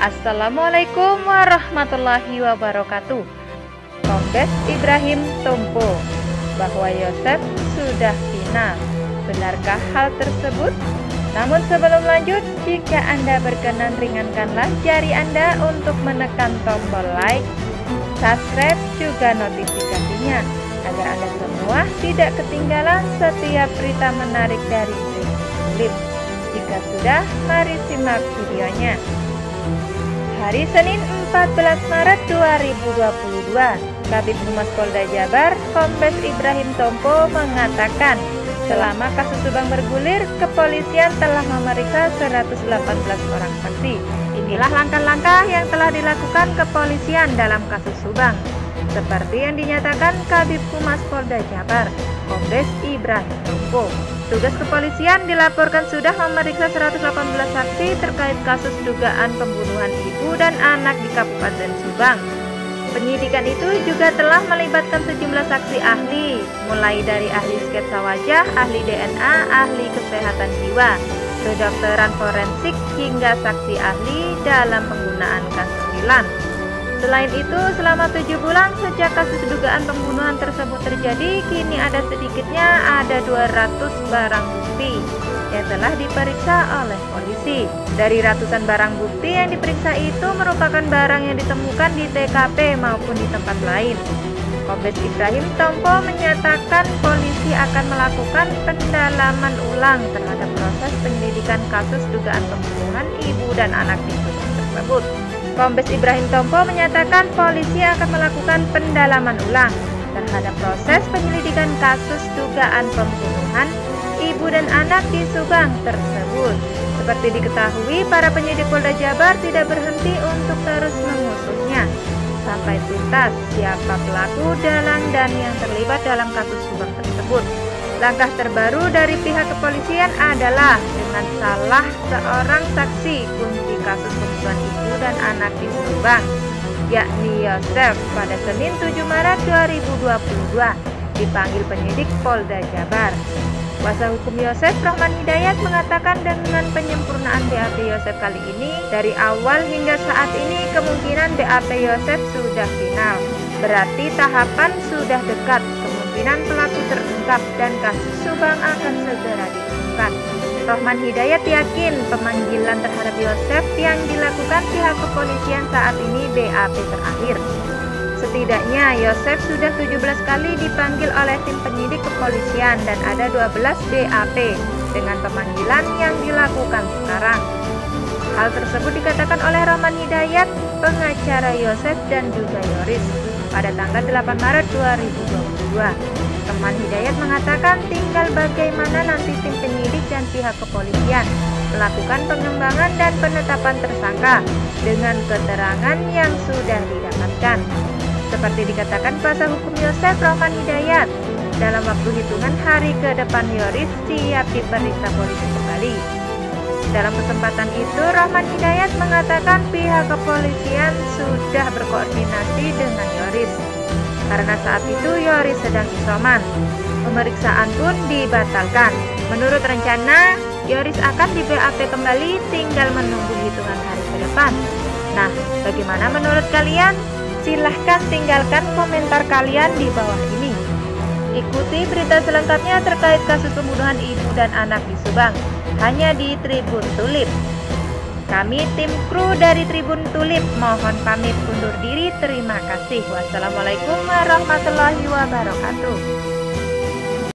Assalamualaikum warahmatullahi wabarakatuh. Kombes Ibrahim Tompo bahwa Yosef sudah final. Benarkah hal tersebut? Namun sebelum lanjut, jika Anda berkenan ringankanlah jari Anda untuk menekan tombol like, subscribe juga notifikasinya agar Anda semua tidak ketinggalan setiap berita menarik dari Tribun. Jika sudah, mari simak videonya. Hari Senin 14 Maret 2022, Kabid Humas Polda Jabar, Kombes Ibrahim Tompo mengatakan, selama kasus Subang bergulir, kepolisian telah memeriksa 118 orang saksi. Inilah langkah-langkah yang telah dilakukan kepolisian dalam kasus Subang. Seperti yang dinyatakan Kabid Humas Polda Jabar, Kombes Ibrahim Tompo. Tugas kepolisian dilaporkan sudah memeriksa 118 saksi terkait kasus dugaan pembunuhan ibu dan anak di Kabupaten Subang. Penyidikan itu juga telah melibatkan sejumlah saksi ahli, mulai dari ahli sketsa wajah, ahli DNA, ahli kesehatan jiwa, kedokteran forensik, hingga saksi ahli dalam penggunaan kanselan. Selain itu, selama 7 bulan sejak kasus dugaan pembunuhan tersebut terjadi, kini ada sedikitnya 200 barang bukti yang telah diperiksa oleh polisi. Dari ratusan barang bukti yang diperiksa itu merupakan barang yang ditemukan di TKP maupun di tempat lain. Kombes Ibrahim Tompo menyatakan polisi akan melakukan pendalaman ulang terhadap proses penyelidikan kasus dugaan pembunuhan ibu dan anak di Subang tersebut. Kombes Ibrahim Tompo menyatakan polisi akan melakukan pendalaman ulang terhadap proses penyelidikan kasus dugaan pembunuhan ibu dan anak di Subang tersebut. Seperti diketahui, para penyidik Polda Jabar tidak berhenti untuk terus mengusutnya sampai tuntas siapa pelaku, dalang, dan yang terlibat dalam kasus Subang tersebut. Langkah terbaru dari pihak kepolisian adalah dengan salah seorang saksi kunci kasus pembunuhan ibu dan anak di Subang, yakni Yosef, pada Senin 7 Maret 2022 dipanggil penyidik Polda Jabar. Kuasa hukum Yosef, Rahman Hidayat, mengatakan dengan penyempurnaan BAP Yosef kali ini, dari awal hingga saat ini kemungkinan BAP Yosef sudah final. Berarti tahapan sudah dekat, kemungkinan pelaku terungkap dan kasus Subang akan segera diungkap. Rahman Hidayat yakin pemanggilan terhadap Yosef yang dilakukan pihak kepolisian saat ini BAP terakhir. Setidaknya Yosef sudah 17 kali dipanggil oleh tim penyidik kepolisian dan ada 12 BAP dengan pemanggilan yang dilakukan sekarang. Hal tersebut dikatakan oleh Rahman Hidayat, pengacara Yosef dan juga Yoris pada tanggal 8 Maret 2022. Rahman Hidayat mengatakan tinggal bagaimana nanti tim penyidik dan pihak kepolisian melakukan pengembangan dan penetapan tersangka dengan keterangan yang sudah didapatkan. Seperti dikatakan kuasa hukum Yosef, Rahman Hidayat, dalam waktu hitungan hari ke depan Yoris siap diperiksa polisi kembali. Dalam kesempatan itu, Rahman Hidayat mengatakan pihak kepolisian sudah berkoordinasi dengan Yoris karena saat itu Yoris sedang isoman. Pemeriksaan pun dibatalkan. Menurut rencana, Yoris akan di BAP kembali, tinggal menunggu hitungan hari ke depan. Nah, bagaimana menurut kalian? Silahkan tinggalkan komentar kalian di bawah ini. Ikuti berita selengkapnya terkait kasus pembunuhan ibu dan anak di Subang hanya di Tribun Tulip. Kami tim kru dari Tribun Tulip mohon pamit undur diri. Terima kasih. Wassalamualaikum warahmatullahi wabarakatuh.